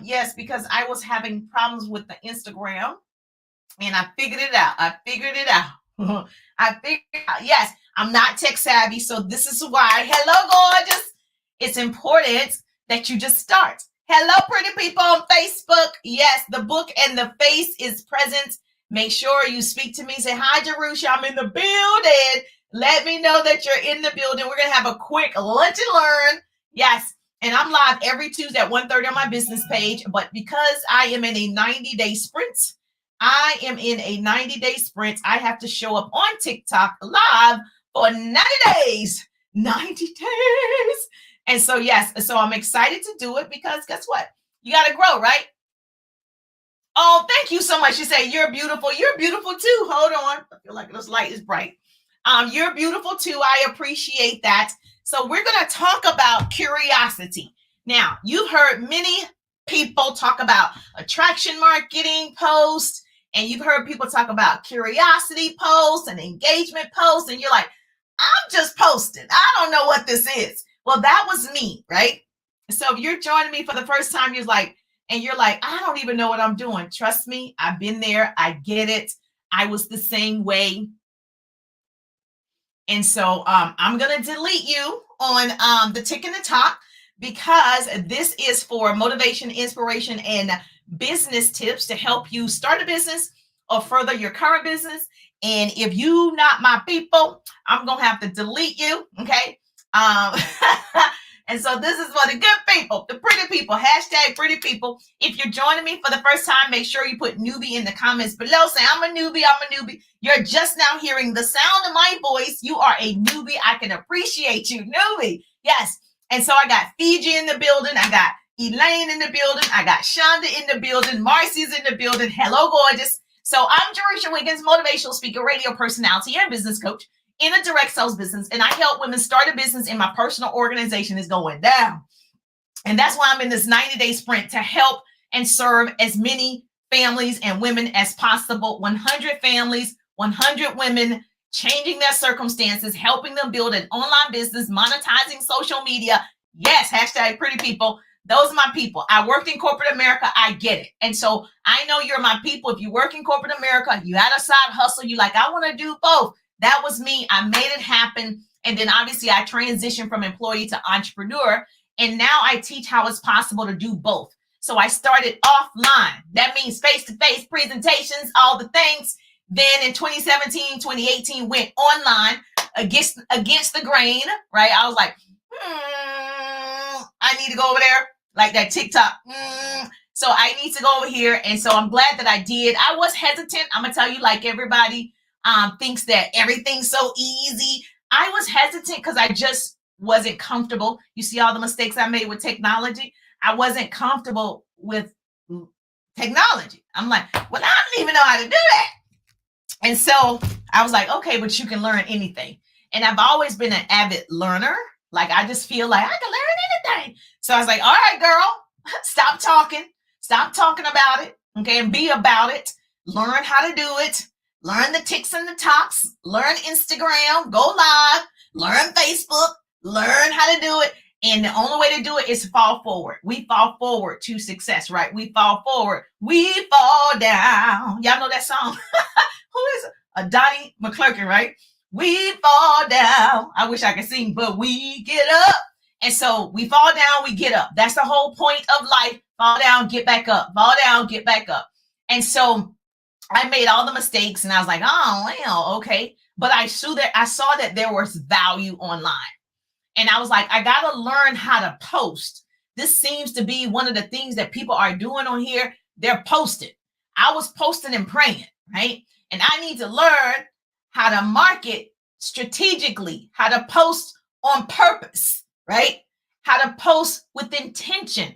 Yes, because I was having problems with the Instagram and I figured it out. I figured it out. I figured it out. Yes, I'm not tech savvy, so this is why. Hello, gorgeous. It's important that you just start. Hello, pretty people on Facebook. Yes, the book and the face is present. Make sure you speak to me. Say hi, Jerusha. I'm in the building. Let me know that you're in the building. We're gonna have a quick lunch and learn. Yes, and I'm live every Tuesday at 1:30 on my business page. But because I am in a 90-day sprint, I have to show up on TikTok live for 90 days. 90 days. And so, yes, so I'm excited to do it because guess what? You got to grow, right? Oh, thank you so much. You say you're beautiful. You're beautiful too. Hold on. I feel like this light is bright. You're beautiful too. I appreciate that. So we're going to talk about curiosity. Now, you've heard many people talk about attraction marketing posts, and you've heard people talk about curiosity posts and engagement posts, and you're like, I'm just posting. I don't know what this is. Well, that was me, right? So if you're joining me for the first time, you're like, I don't even know what I'm doing. Trust me, I've been there. I get it. I was the same way. And so I'm going to delete you on the tick in the top because this is for motivation, inspiration, and business tips to help you start a business or further your current business. And if you not my people, I'm going to have to delete you. Okay. And so this is for the good people, the pretty people, hashtag pretty people. If you're joining me for the first time, make sure you put newbie in the comments below. Say, I'm a newbie. You're just now hearing the sound of my voice. You are a newbie. I can appreciate you, newbie. Yes. And so I got Fiji in the building. I got Elaine in the building. I got Shonda in the building. Marcy's in the building. Hello, gorgeous. So I'm Jerusha Wiggins, motivational speaker, radio personality, and business coach in a direct sales business. And I help women start a business, and my personal organization is going down. And that's why I'm in this 90-day sprint to help and serve as many families and women as possible. 100 families, 100 women, changing their circumstances, helping them build an online business, monetizing social media. Yes, hashtag pretty people. Those are my people. I worked in corporate America. I get it. And so I know you're my people. If you work in corporate America, you had a side hustle, you like, I want to do both. That was me. I made it happen. And then obviously I transitioned from employee to entrepreneur. And now I teach how it's possible to do both. So I started offline. That means face-to-face presentations, all the things. Then in 2017, 2018, went online against the grain, right? I was like, I need to go over there, like that TikTok. So I need to go over here. And so I'm glad that I did. I was hesitant. I'm going to tell you, like everybody thinks that everything's so easy. I was hesitant because I just wasn't comfortable. You see all the mistakes I made with technology. I wasn't comfortable with technology. I'm like, well, I don't even know how to do that. And so I was like, okay, but you can learn anything. And I've always been an avid learner. Like, I just feel like I can learn anything. So I was like, all right, girl, stop talking about it. Okay. And be about it. Learn how to do it. Learn the ticks and the talks. Learn Instagram. Go live. Learn Facebook. Learn how to do it. And the only way to do it is to fall forward. We fall forward to success, right? We fall forward. We fall down. Y'all know that song? Who is it? Donnie McClurkin, right? We fall down. I wish I could sing, but we get up. And so we fall down, we get up. That's the whole point of life. Fall down, get back up. Fall down, get back up. And so I made all the mistakes and I was like, oh, well, okay. But I saw that there was value online. And I was like, I got to learn how to post. This seems to be one of the things that people are doing on here. They're posting. I was posting and praying, right? And I need to learn how to market strategically, how to post on purpose, right? How to post with intention.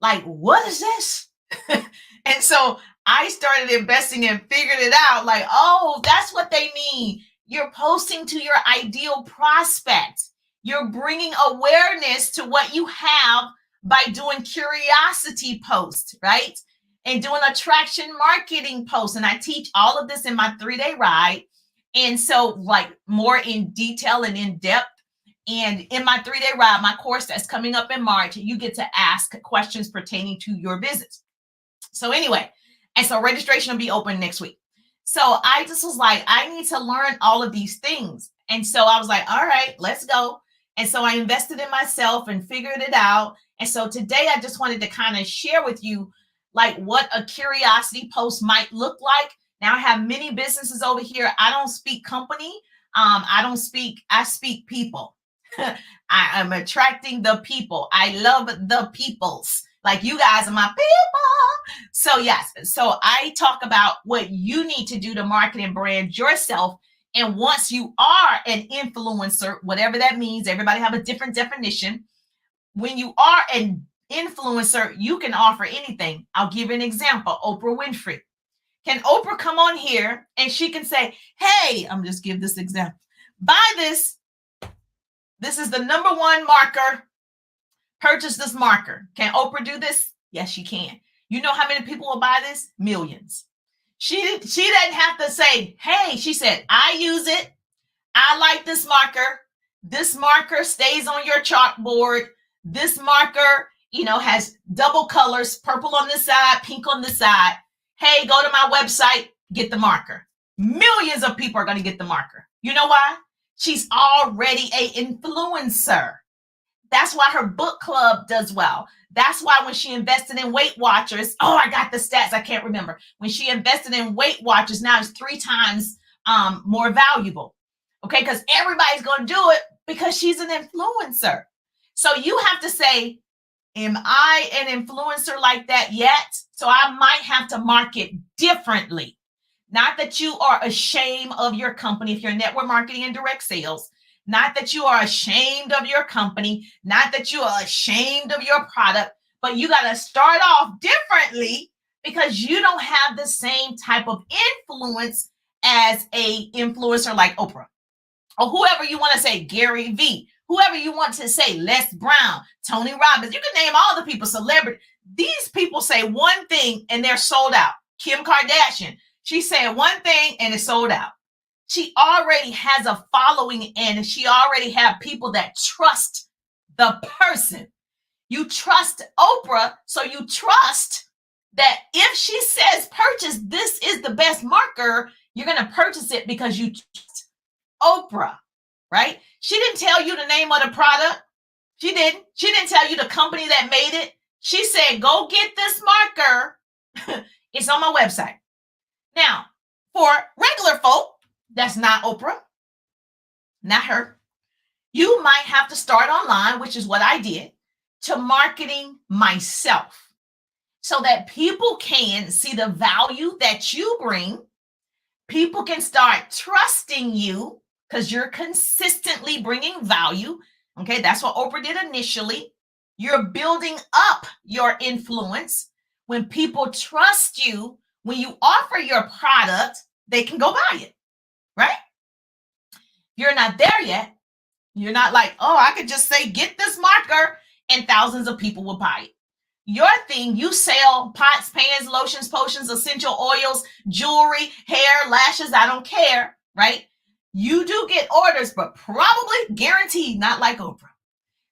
Like, what is this? And so I started investing and figured it out. Like, oh, that's what they mean. You're posting to your ideal prospect. You're bringing awareness to what you have by doing curiosity posts, right? And doing attraction marketing posts. And I teach all of this in my 3-day ride. And so, like, more in detail and in depth. And in my 3-day ride, my course that's coming up in March, you get to ask questions pertaining to your business. So anyway, and so registration will be open next week. So I just was like, I need to learn all of these things. And so I was like, all right, let's go. And so I invested in myself and figured it out. And so today I just wanted to kind of share with you like what a curiosity post might look like. Now I have many businesses over here. I don't speak company. I speak people. I am attracting the people. I love the peoples. Like you guys are my people. So yes, so I talk about what you need to do to market and brand yourself. And once you are an influencer, whatever that means, everybody have a different definition. When you are an influencer, you can offer anything. I'll give you an example. Oprah Winfrey. Can Oprah come on here and she can say, hey, I'm just give this example. Buy this. This is the #1 marker. Purchase this marker. Can Oprah do this? Yes, she can. You know how many people will buy this? Millions. She doesn't have to say, hey, she said, I use it. I like this marker. This marker stays on your chalkboard. This marker, has double colors, purple on this side, pink on this side. Hey, go to my website, get the marker. Millions of people are going to get the marker. You know why? She's already an influencer. That's why her book club does well. That's why when she invested in Weight Watchers, I got the stats, I can't remember. When she invested in Weight Watchers, now it's 3 times more valuable. Okay, because everybody's going to do it because she's an influencer. So you have to say, am I an influencer like that yet? So I might have to market differently. Not that you are ashamed of your company if you're network marketing and direct sales. Not that you are ashamed of your company. Not that you are ashamed of your product. But you got to start off differently because you don't have the same type of influence as a influencer like Oprah. Or whoever you want to say, Gary Vee. Whoever you want to say, Les Brown, Tony Robbins. You can name all the people, celebrity. These people say one thing and they're sold out. Kim Kardashian. She said one thing and it's sold out. She already has a following and she already have people that trust the person. You trust Oprah, so you trust that if she says purchase, this is the best marker, you're going to purchase it because you trust Oprah, right? She didn't tell you the name of the product. She didn't. She didn't tell you the company that made it. She said, go get this marker. It's on my website. Now, for regular folk, that's not Oprah, not her. You might have to start online, which is what I did, to marketing myself so that people can see the value that you bring. People can start trusting you because you're consistently bringing value. Okay, that's what Oprah did initially. You're building up your influence. When people trust you, when you offer your product, they can go buy it. Right? You're not there yet. You're not like, I could just say, get this marker and thousands of people will buy it. Your thing, you sell pots, pans, lotions, potions, essential oils, jewelry, hair, lashes. I don't care. Right? You do get orders, but probably guaranteed not like Oprah.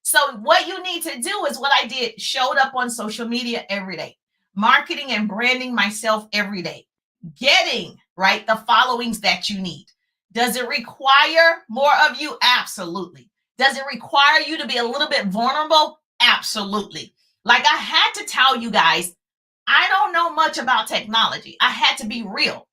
So what you need to do is what I did, showed up on social media every day, marketing and branding myself every day, getting right the followings that you need. Does it require more of you? Absolutely. Does it require you to be a little bit vulnerable? Absolutely. Like I had to tell you guys, I don't know much about technology. I had to be real.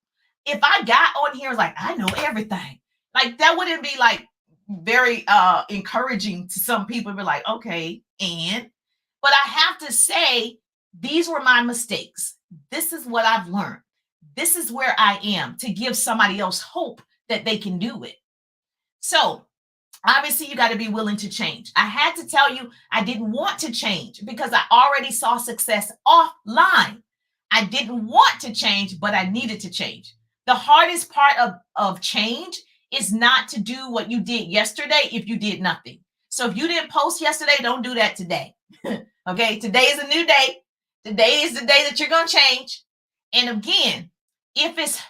If I got on here like I know everything, like that wouldn't be like very encouraging to some people. Be like, okay, but I have to say these were my mistakes. This is what I've learned. This is where I am to give somebody else hope that they can do it. So obviously you got to be willing to change. I had to tell you, I didn't want to change because I already saw success offline. I didn't want to change, but I needed to change. The hardest part of change is not to do what you did yesterday if you did nothing. So if you didn't post yesterday, don't do that today. Okay, today is a new day. Today is the day that you're going to change. And again, if it's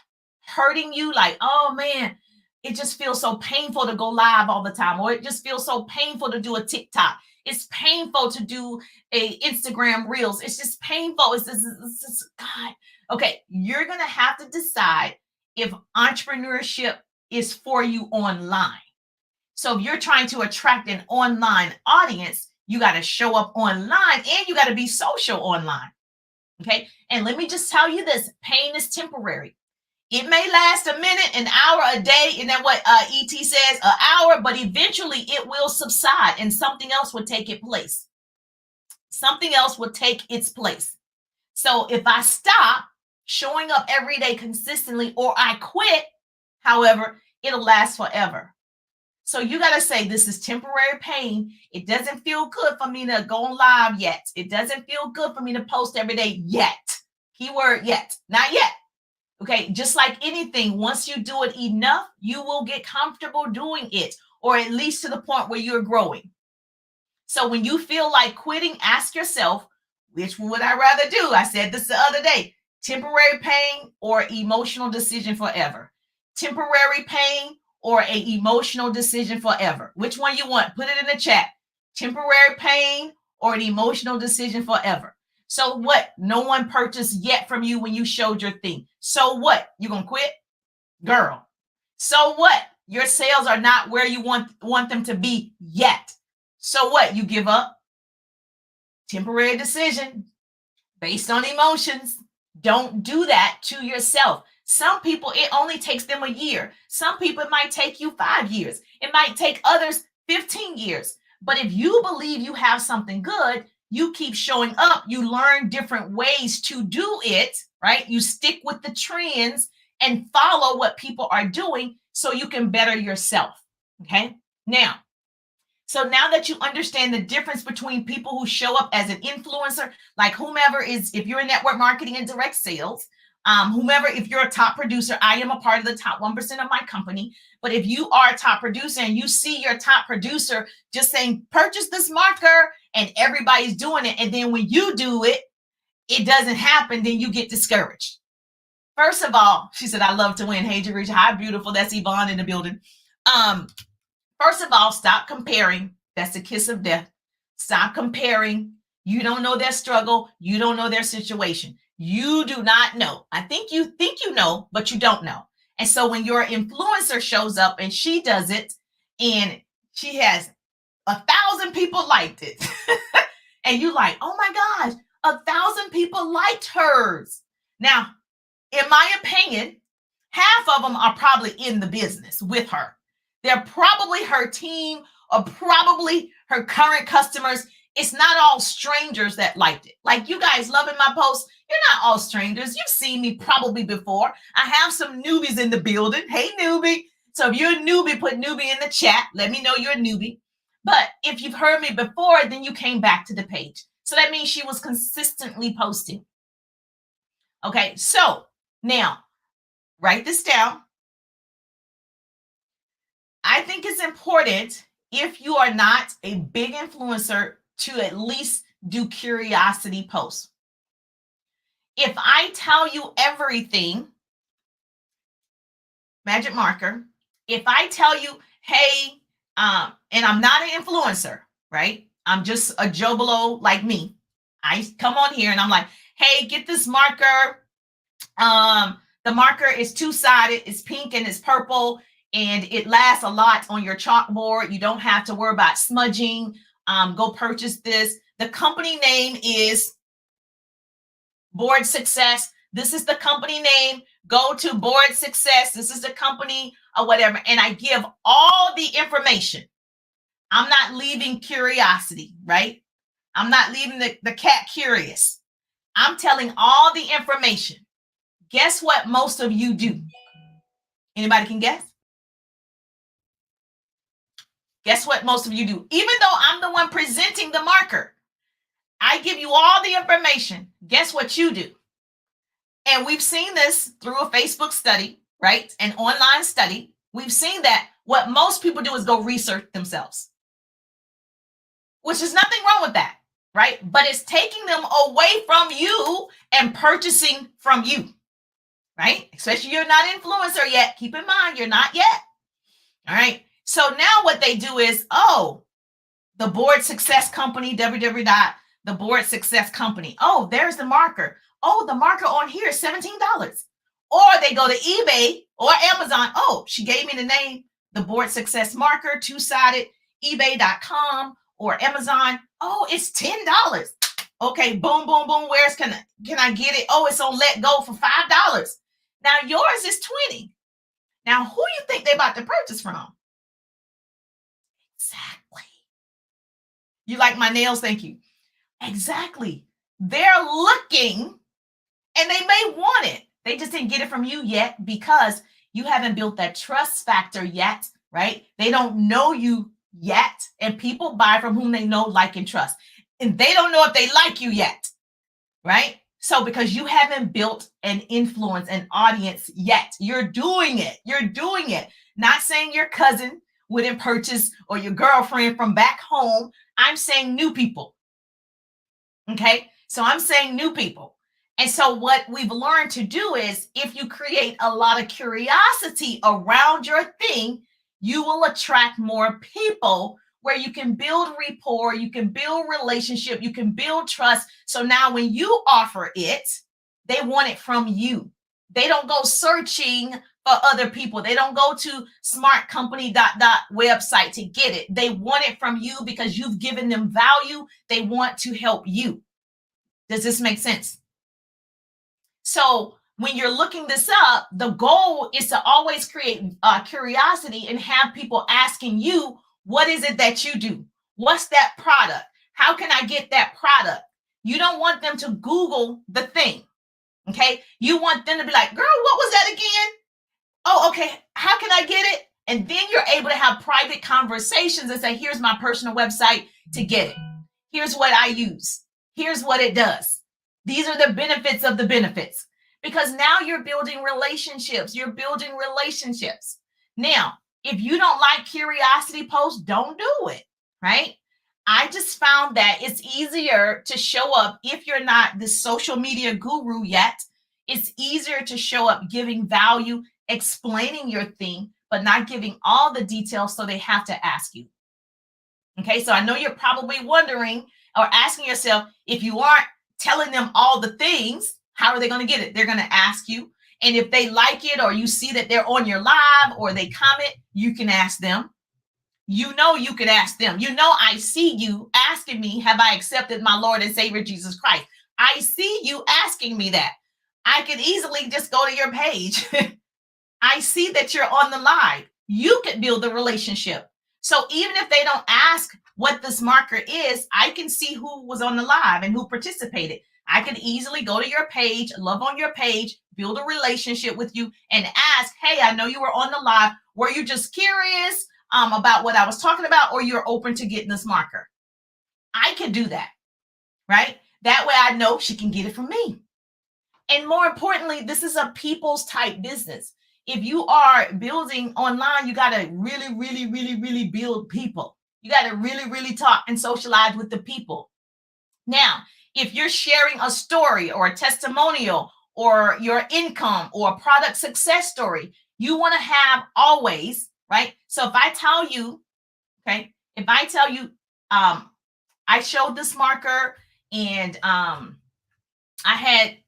hurting you like, oh man, it just feels so painful to go live all the time, or it just feels so painful to do a TikTok. It's painful to do a Instagram Reels. It's just painful. It's just God. Okay, you're gonna have to decide if entrepreneurship is for you online. So if you're trying to attract an online audience, you got to show up online and you got to be social online. Okay. And let me just tell you this, pain is temporary. It may last a minute, an hour, a day. Isn't that what ET says? An hour, but eventually it will subside and something else will take its place. Something else will take its place. So if I stop showing up every day consistently or I quit, however, it'll last forever. So you got to say, this is temporary pain. It doesn't feel good for me to go live yet. It doesn't feel good for me to post every day yet. Keyword yet, not yet. Okay, just like anything, once you do it enough, you will get comfortable doing it, or at least to the point where you're growing. So when you feel like quitting, ask yourself, which would I rather do? I said this the other day, temporary pain or emotional decision forever. Temporary pain or an emotional decision forever. Which one you want? Put it in the chat. Temporary pain or an emotional decision forever. So what? No one purchased yet from you when you showed your thing. So what? You gonna quit? Girl. So what? Your sales are not where you want them to be yet. So what? You give up? Temporary decision based on emotions. Don't do that to yourself. Some people, it only takes them a year. Some people, it might take you 5 years. It might take others 15 years. But if you believe you have something good, you keep showing up. You learn different ways to do it, right? You stick with the trends and follow what people are doing so you can better yourself. Okay. Now that you understand the difference between people who show up as an influencer, like whomever is, if you're in network marketing and direct sales, whomever, if you're a top producer, I am a part of the top 1% of my company. But if you are a top producer and you see your top producer just saying, purchase this marker, and everybody's doing it, and then when you do it, it doesn't happen, then you get discouraged. First of all, she said, I love to win. Hey, Jerry, hi, beautiful. That's Yvonne in the building. First of all, stop comparing. That's the kiss of death. Stop comparing. You don't know their struggle. You don't know their situation. You do not know. I think you know, but you don't know. And so when your influencer shows up and she does it and she has 1,000 people liked it and you like, oh my gosh, 1,000 people liked hers. Now, in my opinion, half of them are probably in the business with her. They're probably her team or probably her current customers. It's not all strangers that liked it. Like you guys loving my posts, you're not all strangers. You've seen me probably before. I have some newbies in the building. Hey, newbie. So if you're a newbie, put newbie in the chat. Let me know you're a newbie. But if you've heard me before, then you came back to the page. So that means she was consistently posting. Okay, so now write this down. I think it's important, if you are not a big influencer, to at least do curiosity posts. If I tell you everything, magic marker, if I tell you, hey, and I'm not an influencer, right? I'm just a Joe Blow like me. I come on here and I'm like, hey, get this marker. The marker is two-sided, it's pink and it's purple, and it lasts a lot on your chalkboard. You don't have to worry about smudging. Go purchase this. The company name is Board Success. This is the company name. Go to Board Success. This is the company or whatever. And I give all the information. I'm not leaving curiosity, right? I'm not leaving the cat curious. I'm telling all the information. Guess what most of you do? Anybody can guess? Guess what most of you do? Even though I'm the one presenting the marker, I give you all the information. Guess what you do? And we've seen this through a Facebook study, right? An online study. We've seen that what most people do is go research themselves, which is nothing wrong with that, right? But it's taking them away from you and purchasing from you, right? Especially you're not influencer yet. Keep in mind, you're not yet. All right. So now what they do is, oh, the Board Success Company, www.theboard success company. Oh, there's the marker. Oh, the marker on here is $17. Or they go to eBay or Amazon. Oh, she gave me the name, the Board Success Marker, two-sided, ebay.com or Amazon. Oh, it's $10. Okay, boom, boom, boom. Where's can I get it? Oh, it's on Let Go for $5. Now yours is $20. Now, who you think they about to purchase from? Exactly. You like my nails? Thank you. Exactly. They're looking and they may want it. They just didn't get it from you yet because you haven't built that trust factor yet, right? They don't know you yet. And people buy from whom they know, like, and trust. And they don't know if they like you yet, right? So because you haven't built an influence, an audience yet, you're doing it. You're doing it. Not saying your cousin wouldn't purchase or your girlfriend from back home. I'm saying new people. Okay. So I'm saying new people. And so what we've learned to do is if you create a lot of curiosity around your thing, you will attract more people where you can build rapport, you can build relationship, you can build trust. So now when you offer it, they want it from you. They don't go searching for other people. They don't go to smartcompany website to get it. They want it from you because you've given them value. They want to help you. Does this make sense? So when you're looking this up, the goal is to always create curiosity and have people asking you, what is it that you do? What's that product? How can I get that product? You don't want them to Google the thing. Okay. You want them to be like, girl, what was that again? Oh, okay. How can I get it? And then you're able to have private conversations and say, here's my personal website to get it. Here's what I use. Here's what it does. These are the benefits of the benefits. Because now you're building relationships. You're building relationships. Now, if you don't like curiosity posts, don't do it, right? I just found that it's easier to show up if you're not the social media guru yet. It's easier to show up giving value, explaining your thing, but not giving all the details, so they have to ask you. Okay, so I know you're probably wondering or asking yourself, if you aren't telling them all the things, how are they going to get it? They're going to ask you. And if they like it, or you see that they're on your live or they comment, you can ask them. You know, you can ask them. You know, I see you asking me, have I accepted my Lord and Savior Jesus Christ? I see you asking me that. I could easily just go to your page. I see that you're on the live. You could build the relationship. So even if they don't ask what this marker is, I can see who was on the live and who participated. I can easily go to your page, love on your page, build a relationship with you, and ask, hey, I know you were on the live. Were you just curious about what I was talking about, or you're open to getting this marker? I could do that, right? That way I know she can get it from me. And more importantly, this is a people's type business. If you are building online, you got to really, really, really, really build people. You got to really, really talk and socialize with the people. Now, if you're sharing a story or a testimonial or your income or a product success story, you want to have always, right? So if I tell you, okay, if I tell you, I showed this marker and I had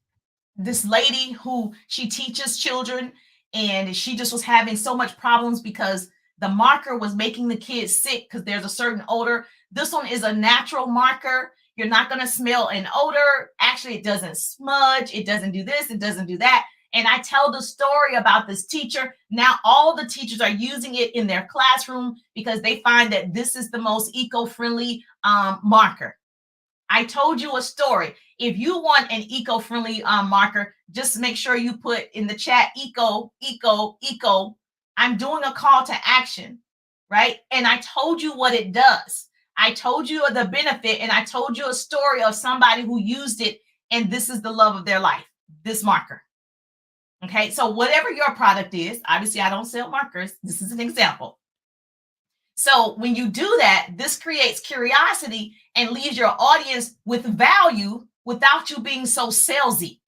this lady who she teaches children, and she just was having so much problems because the marker was making the kids sick because there's a certain odor. This one is a natural marker. You're not going to smell an odor. Actually, it doesn't smudge. It doesn't do this. It doesn't do that. And I tell the story about this teacher. Now all the teachers are using it in their classroom because they find that this is the most eco-friendly marker. I told you a story. If you want an eco-friendly marker, just make sure you put in the chat, eco. I'm doing a call to action, right? And I told you what it does. I told you the benefit, and I told you a story of somebody who used it, and this is the love of their life, this marker. Okay, so whatever your product is, obviously I don't sell markers. This is an example. So when you do that, this creates curiosity and leaves your audience with value without you being so salesy.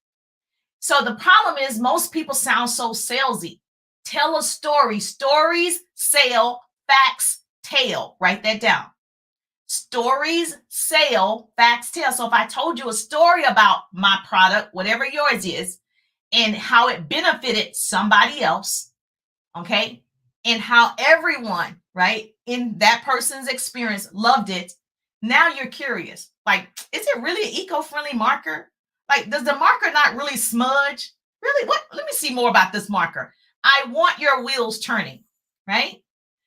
So the problem is most people sound so salesy. Tell a story. Stories sell, facts tell. Write that down. Stories sell, facts tell. So if I told you a story about my product, whatever yours is, and how it benefited somebody else, okay, and how everyone, right, in that person's experience loved it, now you're curious. Like, is it really an eco-friendly marker? Like, does the marker not really smudge? Really? What? Let me see more about this marker. I want your wheels turning, right?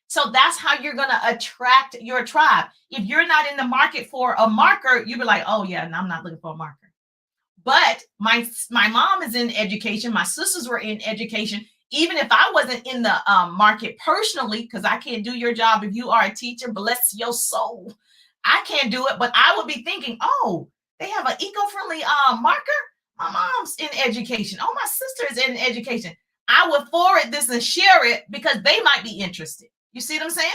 So that's how you're going to attract your tribe. If you're not in the market for a marker, you'll be like, oh, yeah, no, I'm not looking for a marker. But my mom is in education. My sisters were in education. Even if I wasn't in the market personally, because I can't do your job if you are a teacher, bless your soul. I can't do it, but I would be thinking, oh, they have an eco-friendly marker. My mom's in education. Oh, my sister is in education. I would forward this and share it because they might be interested. You see what I'm saying?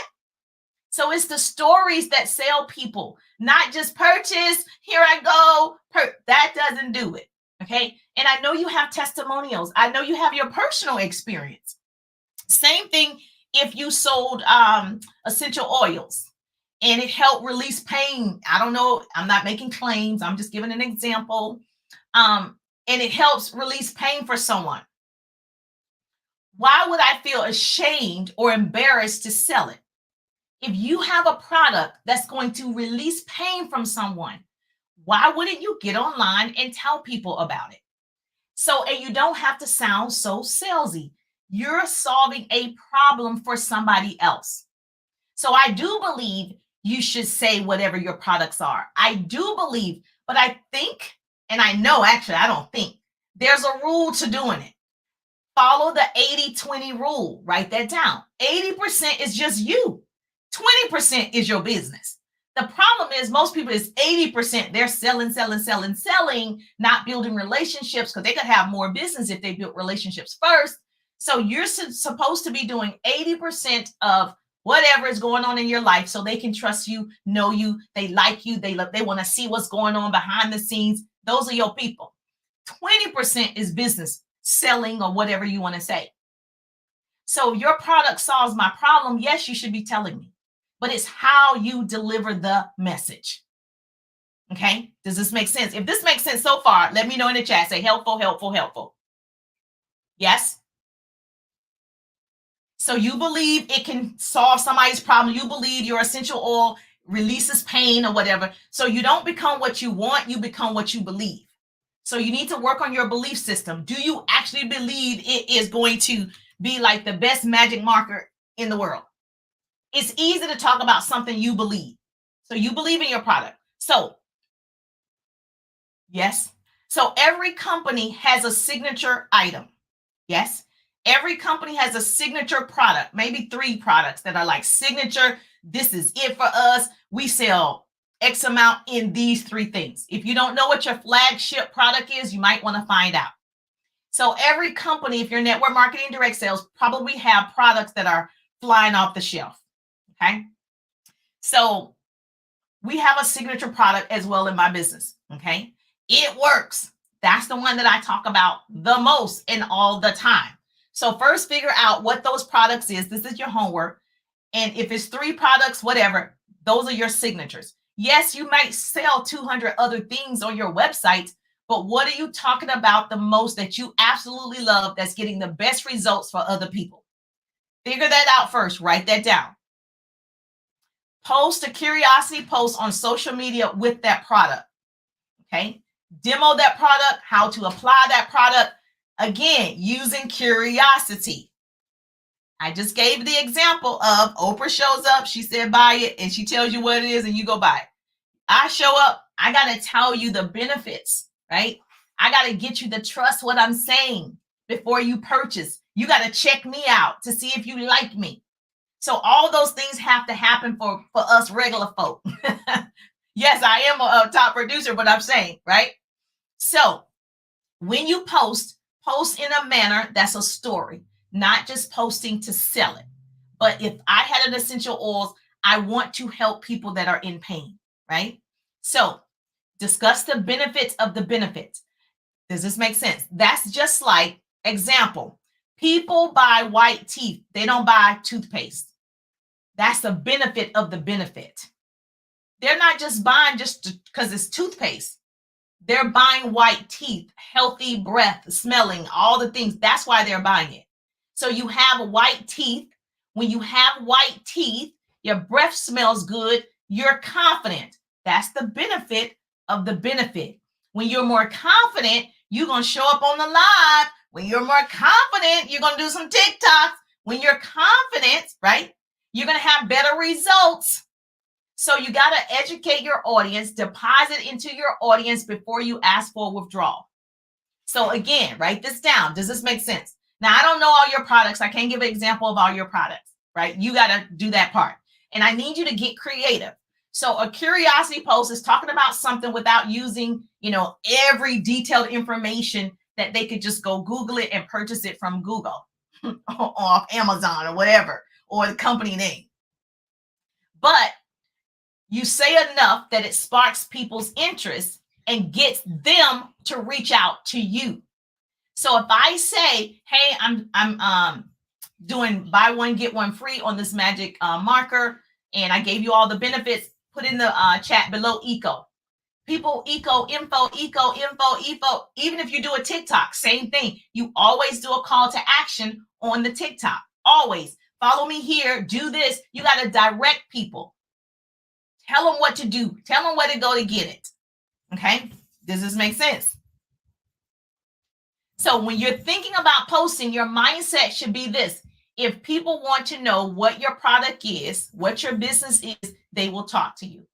So it's the stories that sell people, not just purchase. Here I go. That doesn't do it. Okay. And I know you have testimonials. I know you have your personal experience. Same thing if you sold essential oils and it helped release pain. I don't know. I'm not making claims. I'm just giving an example. And it helps release pain for someone. Why would I feel ashamed or embarrassed to sell it? If you have a product that's going to release pain from someone, why wouldn't you get online and tell people about it? So, and you don't have to sound so salesy. You're solving a problem for somebody else. So I do believe you should say whatever your products are. I do believe, but I think, and I know actually, I don't think, there's a rule to doing it. Follow the 80-20 rule. Write that down. 80% is just you. 20% is your business. The problem is most people is 80%. They're selling, not building relationships because they could have more business if they built relationships first. So you're supposed to be doing 80% of whatever is going on in your life so they can trust you, know you, they like you, they want to see what's going on behind the scenes. Those are your people. 20% is business, selling, or whatever you want to say. So your product solves my problem. Yes, you should be telling me, but it's how you deliver the message. Okay. Does this make sense? If this makes sense so far, let me know in the chat. Say helpful, helpful, helpful. Yes. So you believe it can solve somebody's problem. You believe your essential oil releases pain or whatever. So you don't become what you want. You become what you believe. So you need to work on your belief system. Do you actually believe it is going to be like the best magic marker in the world? It's easy to talk about something you believe. So you believe in your product. So, yes. So every company has a signature item. Yes. Every company has a signature product, maybe 3 products that are like signature. This is it for us. We sell X amount in these 3 things. If you don't know what your flagship product is, you might want to find out. So every company, if you're network marketing direct sales, probably have products that are flying off the shelf. Okay. So we have a signature product as well in my business. Okay. It works. That's the one that I talk about the most and all the time. So first figure out what those products is. This is your homework. And if it's 3 products, whatever, those are your signatures. Yes, you might sell 200 other things on your website, but what are you talking about the most that you absolutely love that's getting the best results for other people? Figure that out first. Write that down. Post a curiosity post on social media with that product. Okay. Demo that product, how to apply that product. Again, using curiosity. I just gave the example of Oprah shows up, she said buy it, and she tells you what it is and you go buy it. I show up, I got to tell you the benefits, right? I got to get you to trust what I'm saying before you purchase. You got to check me out to see if you like me. So all those things have to happen for us regular folk. Yes, I am a top producer, but I'm saying, right? So when you post in a manner that's a story, not just posting to sell it. But if I had an essential oils, I want to help people that are in pain, right? So discuss the benefits of the benefits. Does this make sense? That's just like example. People buy white teeth. They don't buy toothpaste. That's the benefit of the benefit. They're not just buying just because it's toothpaste. They're buying white teeth, healthy breath, smelling, all the things. That's why they're buying it. So you have white teeth. When you have white teeth, your breath smells good. You're confident. That's the benefit of the benefit. When you're more confident, you're going to show up on the live. When you're more confident, you're going to do some TikToks. When you're confident, right, you're going to have better results. So you got to educate your audience, deposit into your audience before you ask for withdrawal. So again, write this down. Does this make sense? Now, I don't know all your products. I can't give an example of all your products, right? You got to do that part. And I need you to get creative. So a curiosity post is talking about something without using, every detailed information that they could just go Google it and purchase it from Google or Amazon or whatever, or the company name. But you say enough that it sparks people's interest and gets them to reach out to you. So if I say, hey, I'm doing buy one, get one free on this magic marker, and I gave you all the benefits, put in the chat below eco. People, info. Even if you do a TikTok, same thing. You always do a call to action on the TikTok. Always. Follow me here, do this. You got to direct people. Tell them what to do. Tell them where to go to get it. Okay? Does this make sense? So when you're thinking about posting, your mindset should be this. If people want to know what your product is, what your business is, they will talk to you.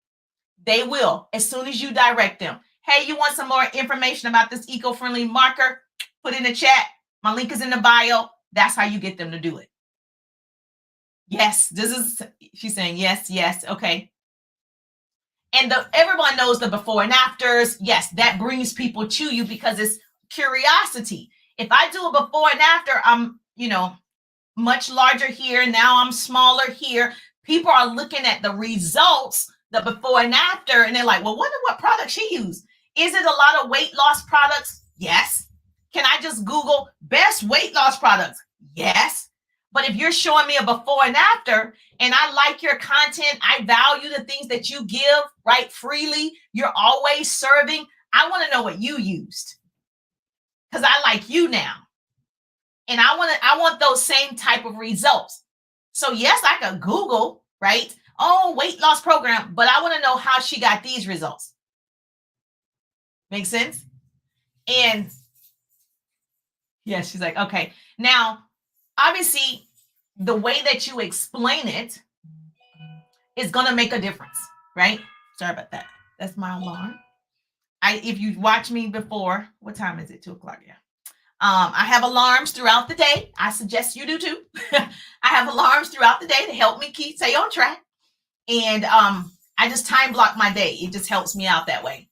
They will, as soon as you direct them. Hey, you want some more information about this eco-friendly marker? Put in the chat. My link is in the bio. That's how you get them to do it. Yes, she's saying yes. Okay. And everyone knows the before and afters. Yes, that brings people to you because it's curiosity. If I do a before and after, I'm, much larger here. Now I'm smaller here. People are looking at the results, the before and after, and they're like, well, wonder what product she used. Is it a lot of weight loss products? Yes. Can I just Google best weight loss products? Yes. But if you're showing me a before and after, and I like your content, I value the things that you give, right, freely, you're always serving, I want to know what you used because I like you now. And I want those same type of results. So yes, I could Google, right? Oh, weight loss program, but I want to know how she got these results. Make sense? And yes, she's like, okay. Now, obviously, the way that you explain it is going to make a difference, right? Sorry about that. That's my alarm. If you watch me before, what time is it? 2:00. Yeah. I have alarms throughout the day. I suggest you do too. I have alarms throughout the day to help me stay on track. And I just time block my day. It just helps me out that way.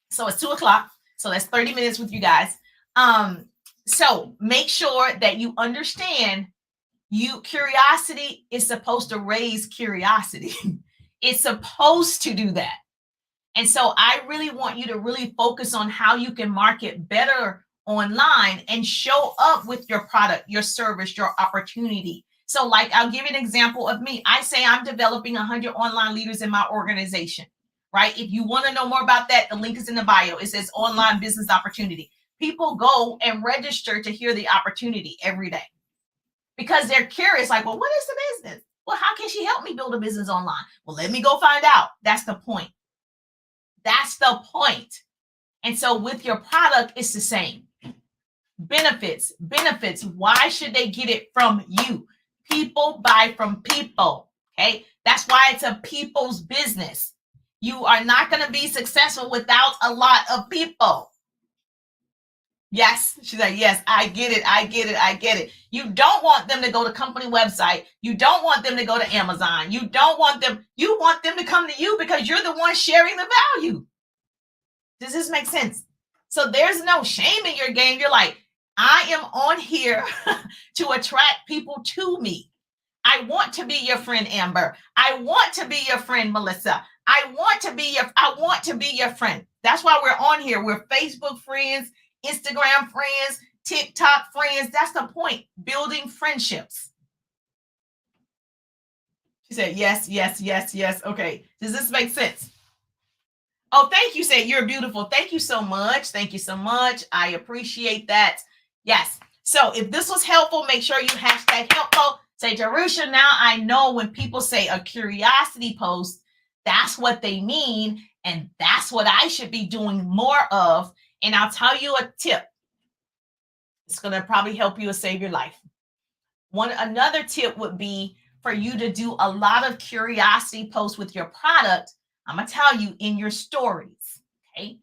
So it's 2:00. So that's 30 minutes with you guys. So make sure that you understand curiosity is supposed to raise curiosity. It's supposed to do that. And so I really want you to really focus on how you can market better online and show up with your product, your service, your opportunity. So like, I'll give you an example of me. I say I'm developing 100 online leaders in my organization, right? If you want to know more about that, the link is in the bio. It says online business opportunity. People go and register to hear the opportunity every day because they're curious, like, well, what is the business? Well, how can she help me build a business online? Well, let me go find out. That's the point. That's the point. And so with your product, it's the same. Benefits. Why should they get it from you? People buy from people. Okay. That's why it's a people's business. You are not going to be successful without a lot of people. Yes. She's like, yes, I get it. You don't want them to go to company website. You don't want them to go to Amazon. You want them to come to you because you're the one sharing the value. Does this make sense? So there's no shame in your game. You're like, I am on here to attract people to me. I want to be your friend, Amber. I want to be your friend, Melissa. I want to be your friend. That's why we're on here. We're Facebook friends, Instagram friends, TikTok friends. That's the point. Building friendships. She said, yes, yes, yes, yes. Okay. Does this make sense? Oh, thank you. Say you're beautiful. Thank you so much. Thank you so much. I appreciate that. Yes. So if this was helpful, make sure you hashtag helpful. Say, Jerusha, now I know when people say a curiosity post, that's what they mean. And that's what I should be doing more of. And I'll tell you a tip. It's going to probably help you to save your life. Another tip would be for you to do a lot of curiosity posts with your product. I'm going to tell you in your stories. Okay.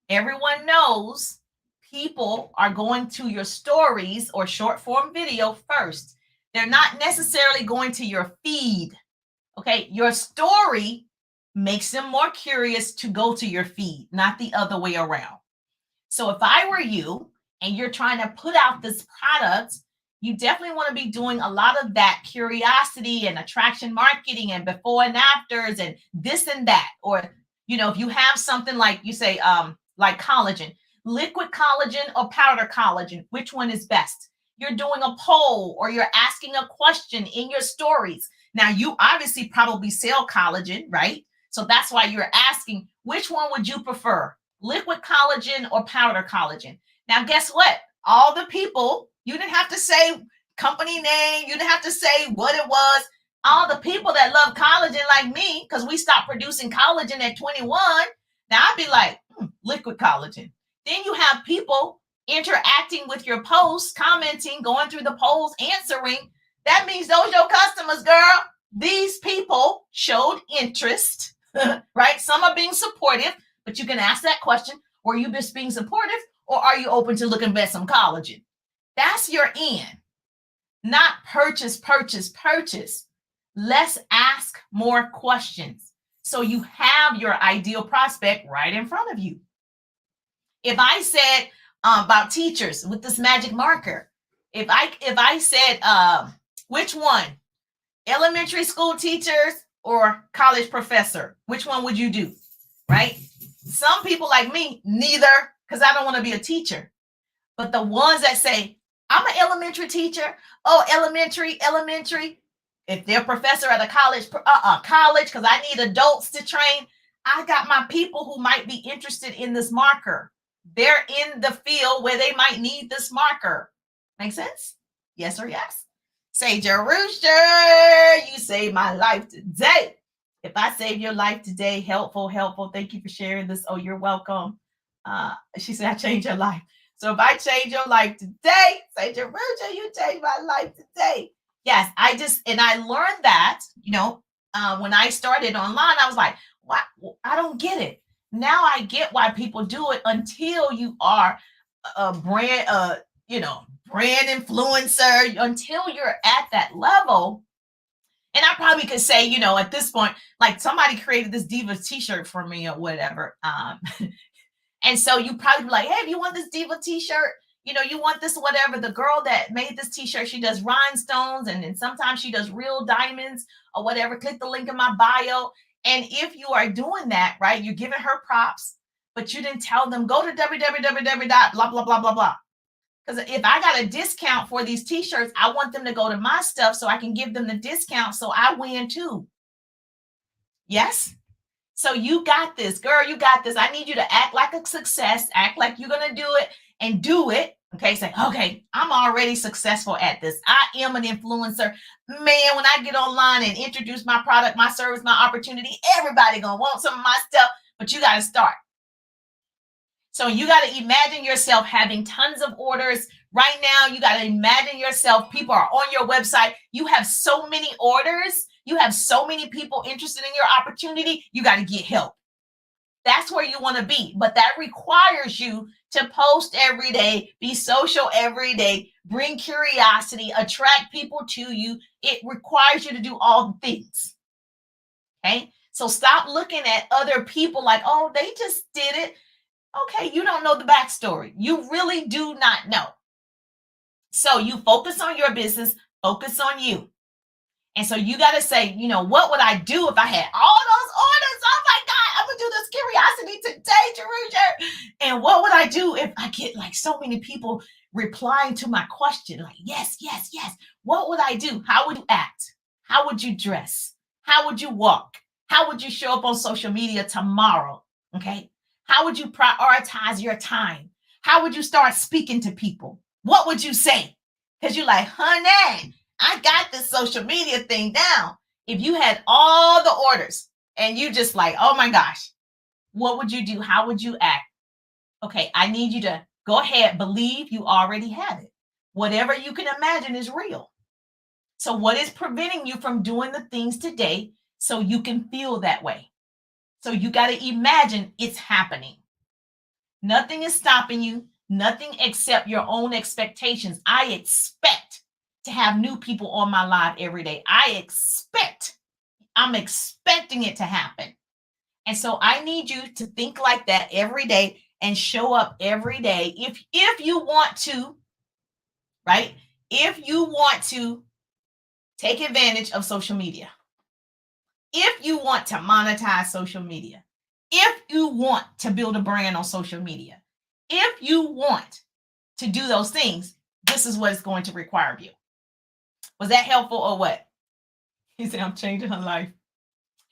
Everyone knows people are going to your stories or short form video first. They're not necessarily going to your feed. Okay. Your story makes them more curious to go to your feed, not the other way around. So if I were you and you're trying to put out this product, you definitely want to be doing a lot of that curiosity and attraction marketing and before and afters and this and that. Or, if you have something like you say, like collagen, liquid collagen or powder collagen, which one is best? You're doing a poll or you're asking a question in your stories. Now, you obviously probably sell collagen, right? So that's why you're asking, which one would you prefer? Liquid collagen or powder collagen? Now, guess what? All the people, you didn't have to say company name. You didn't have to say what it was. All the people that love collagen like me, because we stopped producing collagen at 21. Now I'd be like, liquid collagen. Then you have people interacting with your posts, commenting, going through the polls, answering. That means those your customers, girl. These people showed interest, right? Some are being supportive, but you can ask that question. Were you just being supportive or are you open to looking at some collagen? That's your in. Not purchase. Let's ask more questions. So you have your ideal prospect right in front of you. If I said about teachers with this magic marker, if I said which one, elementary school teachers or college professor, which one would you do? Right? Some people like me, neither, because I don't want to be a teacher. But the ones that say, I'm an elementary teacher. Oh, elementary. If they're a professor at a college, because I need adults to train. I got my people who might be interested in this marker. They're in the field where they might need this marker. Make sense? Yes or yes? Say, Jerusha, you saved my life today. If I saved your life today, helpful. Thank you for sharing this. Oh, you're welcome. She said, I changed your life. So if I change your life today, say, Jerusha, you changed my life today. Yes, I learned that, when I started online, I was like, what? I don't get it. Now I get why people do it until you are a brand, brand influencer, until you're at that level. And I probably could say, at this point, like somebody created this Diva t-shirt for me or whatever. And so you probably be like, hey, if you want this Diva t-shirt, you want this, whatever. The girl that made this t-shirt, she does rhinestones and then sometimes she does real diamonds or whatever. Click the link in my bio. And if you are doing that, right, you're giving her props, but you didn't tell them, go to www. blah, blah, blah, blah, blah. Because if I got a discount for these t-shirts, I want them to go to my stuff so I can give them the discount so I win too. Yes? So you got this, girl, you got this. I need you to act like a success, act like you're going to do it and do it. Okay, say, okay, I'm already successful at this. I am an influencer. Man, when I get online and introduce my product, my service, my opportunity, everybody going to want some of my stuff, but you got to start. So you got to imagine yourself having tons of orders. Right now, you got to imagine yourself, people are on your website. You have so many orders. You have so many people interested in your opportunity. You got to get help. That's where you want to be. But that requires you to post every day, be social every day, bring curiosity, attract people to you. It requires you to do all the things. Okay? So stop looking at other people like, oh, they just did it. Okay, you don't know the backstory. You really do not know. So you focus on your business, focus on you. And so you got to say, what would I do if I had all those orders? Oh my God, I'm going to do this curiosity today, Jerusha. And what would I do if I get like so many people replying to my question? Like, yes, yes, yes. What would I do? How would you act? How would you dress? How would you walk? How would you show up on social media tomorrow? Okay. How would you prioritize your time? How would you start speaking to people? What would you say? Because you're like, honey, I got this social media thing down. If you had all the orders and you just like, oh my gosh, what would you do? How would you act? Okay, I need you to go ahead, believe you already have it. Whatever you can imagine is real. So what is preventing you from doing the things today so you can feel that way? So you got to imagine it's happening. Nothing is stopping you, nothing except your own expectations. I expect to have new people on my live every day. I'm expecting it to happen. And so I need you to think like that every day and show up every day. If you want to, right? If you want to take advantage of social media, if you want to monetize social media, if you want to build a brand on social media, if you want to do those things, this is what it's going to require of you. Was that helpful or what? He said, I'm changing her life.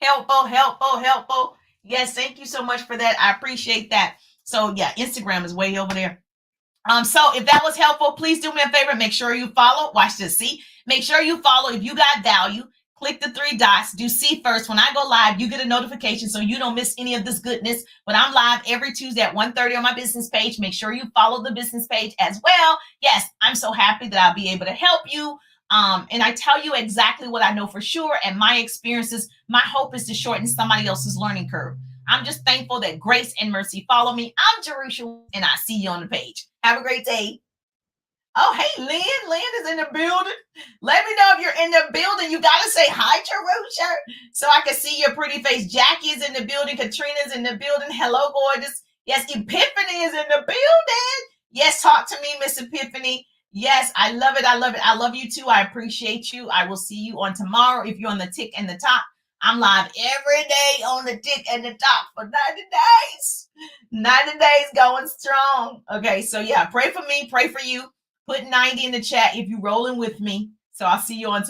Helpful, helpful, helpful. Yes, thank you so much for that. I appreciate that. So yeah, Instagram is way over there. So if that was helpful, please do me a favor. Make sure you follow. Watch this. See, make sure you follow. If you got value, click the 3 dots. Do see first. When I go live, you get a notification so you don't miss any of this goodness. But I'm live every Tuesday at 1:30 on my business page. Make sure you follow the business page as well. Yes, I'm so happy that I'll be able to help you. And I tell you exactly what I know for sure and my experiences. My hope is to shorten somebody else's learning curve. I'm just thankful that grace and mercy follow me. I'm Jerusha, and I see you on the page. Have a great day. Oh, hey, Lynn. Lynn is in the building. Let me know if you're in the building. You got to say hi, Jerusha, so I can see your pretty face. Jackie is in the building. Katrina's in the building. Hello, gorgeous. Yes, Epiphany is in the building. Yes, talk to me, Miss Epiphany. Yes, I love it. I love it. I love you too. I appreciate you. I will see you on tomorrow. If you're on the tick and the top, I'm live every day on the tick and the top for 90 days. 90 days going strong. Okay, so yeah, pray for me, pray for you. Put 90 in the chat if you're rolling with me. So I'll see you on